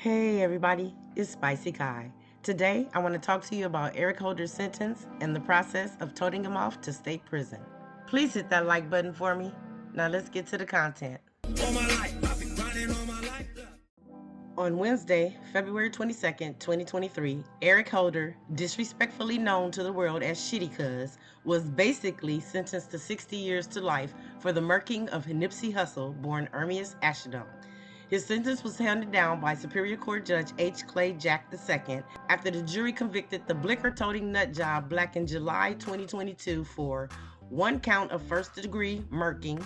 Hey everybody, it's SpiceyKy. Today I want to talk to you about Eric Holder's sentence and the process of toting him off to state prison. Please hit that like button for me. Now let's get to the content. On Wednesday, February 22nd, 2023, Eric Holder, disrespectfully known to the world as CDCR, was basically sentenced to 60 years to life for the murking of Nipsey Hussle, born Ermias Asghedom. His sentence was handed down by Superior Court Judge H. Clay Jack II after the jury convicted the blicker-toting nutjob Black in July 2022 for 1 count of first-degree murking,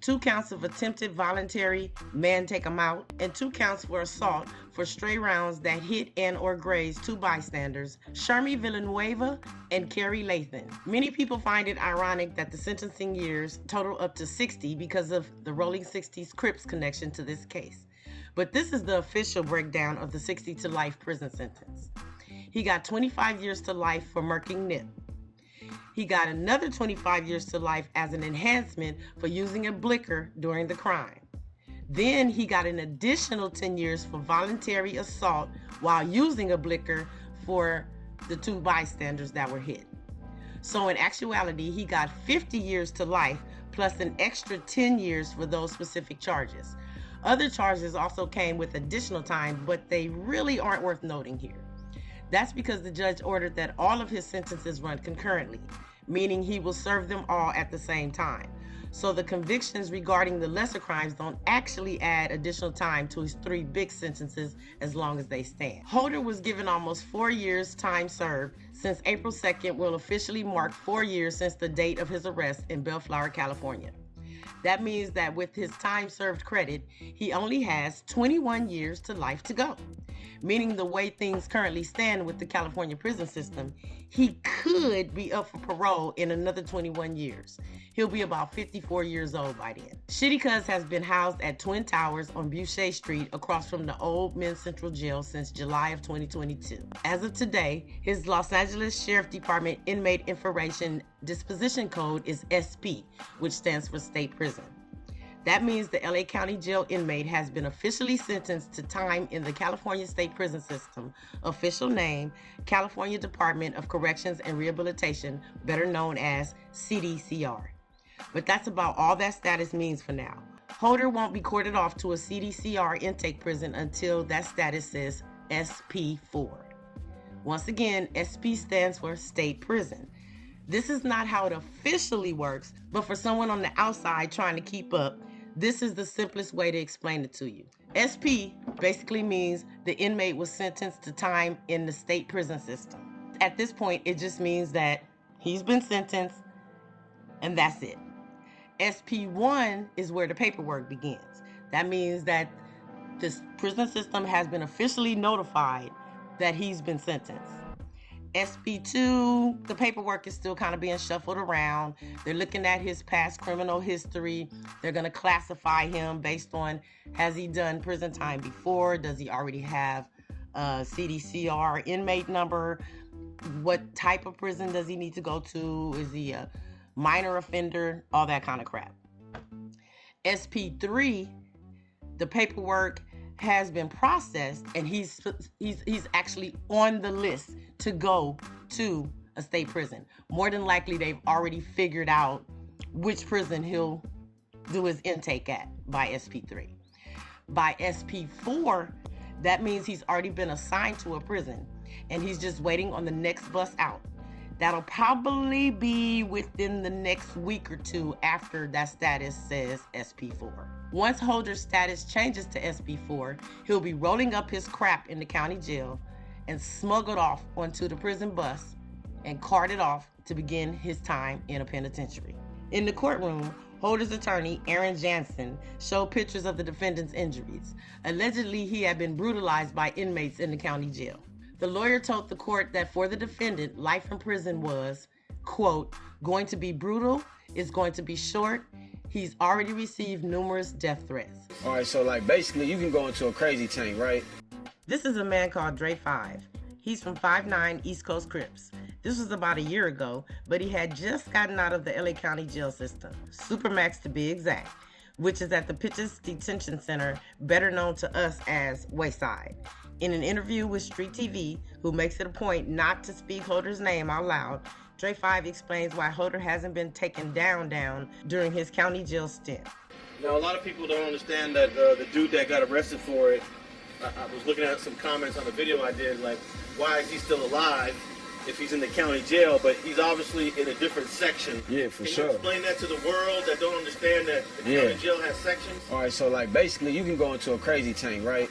2 counts of attempted voluntary man-take-em-out, and 2 counts for assault for stray rounds that hit and or grazed 2 bystanders, Sharmi Villanueva and Carrie Lathan. Many people find it ironic that the sentencing years total up to 60 because of the Rolling 60s Crips connection to this case. But this is the official breakdown of the 60 to life prison sentence. He got 25 years to life for murking Nip. He got another 25 years to life as an enhancement for using a blicker during the crime. Then he got an additional 10 years for voluntary assault while using a blicker for the 2 bystanders that were hit. So in actuality, he got 50 years to life plus an extra 10 years for those specific charges. Other charges also came with additional time, but they really aren't worth noting here. That's because the judge ordered that all of his sentences run concurrently, meaning he will serve them all at the same time. So the convictions regarding the lesser crimes don't actually add additional time to his 3 big sentences as long as they stand. Holder was given almost 4 years time served, since April 2nd will officially mark 4 years since the date of his arrest in Bellflower, California. That means that with his time served credit, he only has 21 years to life to go. Meaning the way things currently stand with the California prison system, he could be up for parole in another 21 years. He'll be about 54 years old by then. CDCR has been housed at Twin Towers on Boucher Street across from the old Men's Central Jail since July of 2022. As of today, his Los Angeles Sheriff Department Inmate Information Disposition Code is SP, which stands for State Prison. That means the LA County Jail inmate has been officially sentenced to time in the California State Prison System, official name, California Department of Corrections and Rehabilitation, better known as CDCR. But that's about all that status means for now. Holder won't be courted off to a CDCR intake prison until that status says SP4. Once again, SP stands for State Prison. This is not how it officially works, but for someone on the outside trying to keep up, this is the simplest way to explain it to you. SP basically means the inmate was sentenced to time in the state prison system. At this point, it just means that he's been sentenced and that's it. SP1 is where the paperwork begins. That means that this prison system has been officially notified that he's been sentenced. SP2, the paperwork is still kind of being shuffled around. They're looking at his past criminal history. They're going to classify him based on, has he done prison time before? Does he already have a CDCR inmate number? What type of prison does he need to go to? Is he a minor offender? All that kind of crap. SP3, the paperwork has been processed and he's actually on the list to go to a state prison. More than likely, they've already figured out which prison he'll do his intake at by SP3. By SP4, that means he's already been assigned to a prison and he's just waiting on the next bus out. That'll probably be within the next week or 2 after that status says SP4. Once Holder's status changes to SP4, he'll be rolling up his crap in the county jail and smuggled off onto the prison bus and carted off to begin his time in a penitentiary. In the courtroom, Holder's attorney, Aaron Jansen, showed pictures of the defendant's injuries. Allegedly, he had been brutalized by inmates in the county jail. The lawyer told the court that for the defendant, life in prison was, quote, going to be brutal, it's going to be short, he's already received numerous death threats. All right, so like basically you can go into a crazy tank, right? This is a man called Dre 5. He's from 5'9" East Coast Crips. This was about a year ago, but he had just gotten out of the LA County jail system, Supermax to be exact. which is at the Pitches Detention Center, better known to us as Wayside. In an interview with Street TV, who makes it a point not to speak Holder's name out loud, Dre 5 explains why Holder hasn't been taken down during his county jail stint. Now, a lot of people don't understand that the dude that got arrested for it, I was looking at some comments on the video I did, like, why is he still alive if he's in the county jail, but he's obviously in a different section. Yeah, for Can sure. you explain that to the world that don't understand that the county jail has sections? All right, so like basically you can go into a crazy tank, right?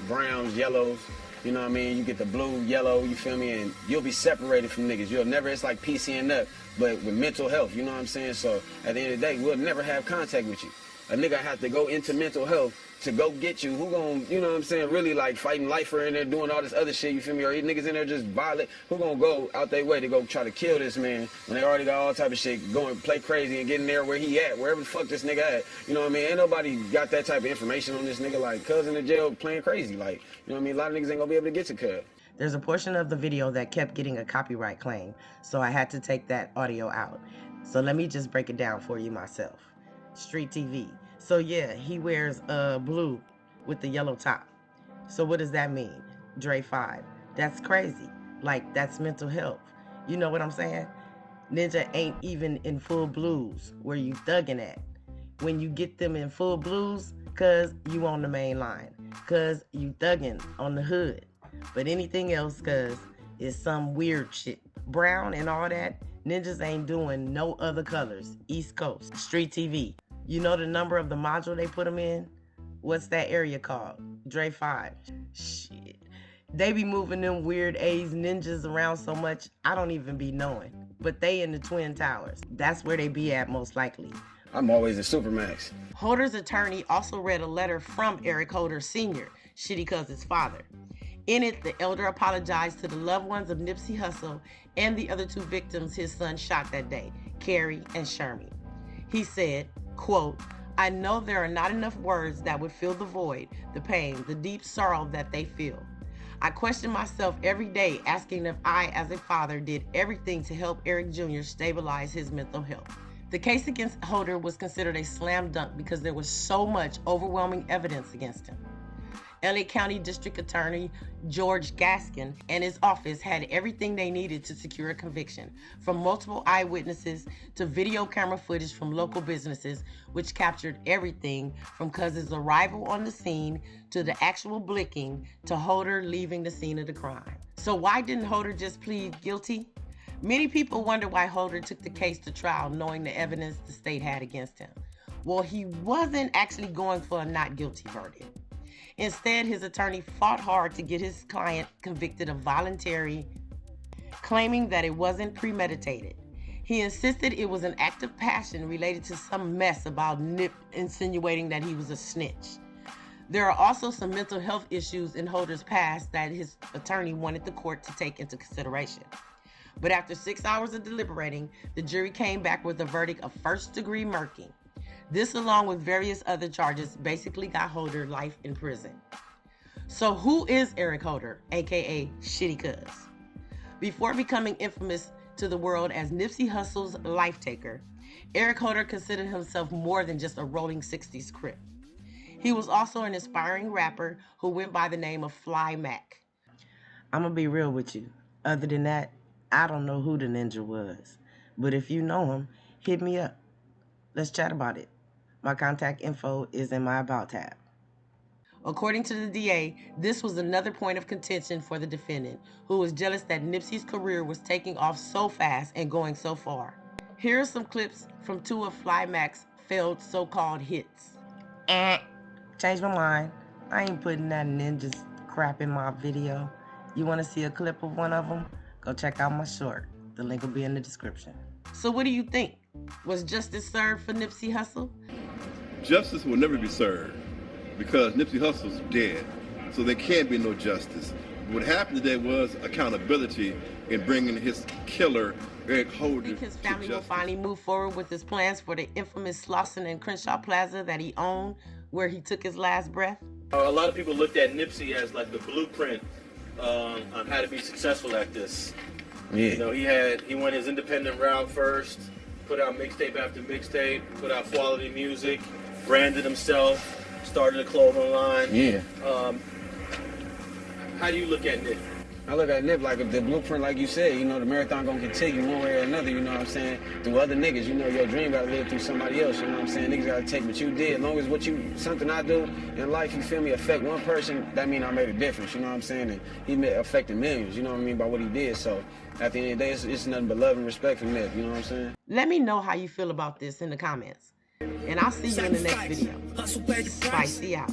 Browns, yellows, you know what I mean? You get the blue, yellow, you feel me? And you'll be separated from niggas. You'll never, it's like PC and up, but with mental health, you know what I'm saying? So at the end of the day, we'll never have contact with you. A nigga have to go into mental health to go get you. Who gon', you know what I'm saying, really like fighting lifer in there, doing all this other shit, you feel me? Or these niggas in there just violent. Who gonna go out their way to go try to kill this man when they already got all type of shit, going play crazy and getting there where he at, wherever the fuck this nigga at. You know what I mean? Ain't nobody got that type of information on this nigga, like cuz in the jail playing crazy. Like, you know what I mean? A lot of niggas ain't gonna be able to get to cuz. There's a portion of the video that kept getting a copyright claim, so I had to take that audio out. So let me just break it down for you myself. Street TV. So yeah, he wears blue with the yellow top. So what does that mean? Dre 5. That's crazy. Like, that's mental health. You know what I'm saying? Ninja ain't even in full blues where you thugging at. When you get them in full blues, cuz you on the main line. Cuz you thugging on the hood. But anything else, cuz, is some weird shit. Brown and all that, ninjas ain't doing no other colors. East Coast. Street TV. You know the number of the module they put them in? What's that area called? Dre 5. Shit. They be moving them weird A's ninjas around so much, I don't even be knowing. But they in the Twin Towers. That's where they be at most likely. I'm always a Supermax. Holder's attorney also read a letter from Eric Holder Sr., Shitty Cuz's father. In it, the elder apologized to the loved ones of Nipsey Hussle and the other two victims his son shot that day, Carrie and Shermy. He said, quote, I know there are not enough words that would fill the void, the pain, the deep sorrow that they feel. I question myself every day asking if I, as a father, did everything to help Eric Jr. stabilize his mental health. The case against Holder was considered a slam dunk because there was so much overwhelming evidence against him. LA County District Attorney George Gaskin and his office had everything they needed to secure a conviction, from multiple eyewitnesses to video camera footage from local businesses, which captured everything from Cuz's arrival on the scene to the actual blicking to Holder leaving the scene of the crime. So why didn't Holder just plead guilty? Many people wonder why Holder took the case to trial knowing the evidence the state had against him. Well, he wasn't actually going for a not guilty verdict. Instead, his attorney fought hard to get his client convicted of voluntary, claiming that it wasn't premeditated. He insisted it was an act of passion related to some mess about Nip insinuating that he was a snitch. There are also some mental health issues in Holder's past that his attorney wanted the court to take into consideration. But after 6 hours of deliberating, the jury came back with a verdict of first-degree murking. This, along with various other charges, basically got Holder life in prison. So who is Eric Holder, aka Shitty Cuz? Before becoming infamous to the world as Nipsey Hussle's life taker, Eric Holder considered himself more than just a rolling 60s crip. He was also an aspiring rapper who went by the name of Fly Mac. I'm gonna be real with you. Other than that, I don't know who the ninja was. But if you know him, hit me up. Let's chat about it. My contact info is in my About tab. According to the DA, this was another point of contention for the defendant, who was jealous that Nipsey's career was taking off so fast and going so far. Here are some clips from two of Fly Mac's failed so-called hits. Changed my mind. I ain't putting that ninja's crap in my video. You want to see a clip of one of them? Go check out my short. The link will be in the description. So what do you think? Was justice served for Nipsey Hussle? Justice will never be served because Nipsey Hussle's dead, so there can't be no justice. What happened today was accountability in bringing his killer, Eric Holder, Think his family will finally move forward with his plans for the infamous Slauson and Crenshaw Plaza that he owned, where he took his last breath? A lot of people looked at Nipsey as like the blueprint on how to be successful at this. Yeah. You know, he went his independent route first, put out mixtape after mixtape, put out quality music, branded himself, started a clothing line. Yeah. How do you look at Nip? I look at Nip like the blueprint, like you said, you know, the marathon gonna continue one way or another, you know what I'm saying, through other niggas. You know, your dream gotta live through somebody else, you know what I'm saying? Niggas gotta take what you did. As long as something I do in life, you feel me, affect one person, that mean I made a difference, you know what I'm saying? And he affected millions, you know what I mean, by what he did. So at the end of the day, it's nothing but love and respect for Nip, you know what I'm saying? Let me know how you feel about this in the comments. And I'll see you in the next video. Spicy out.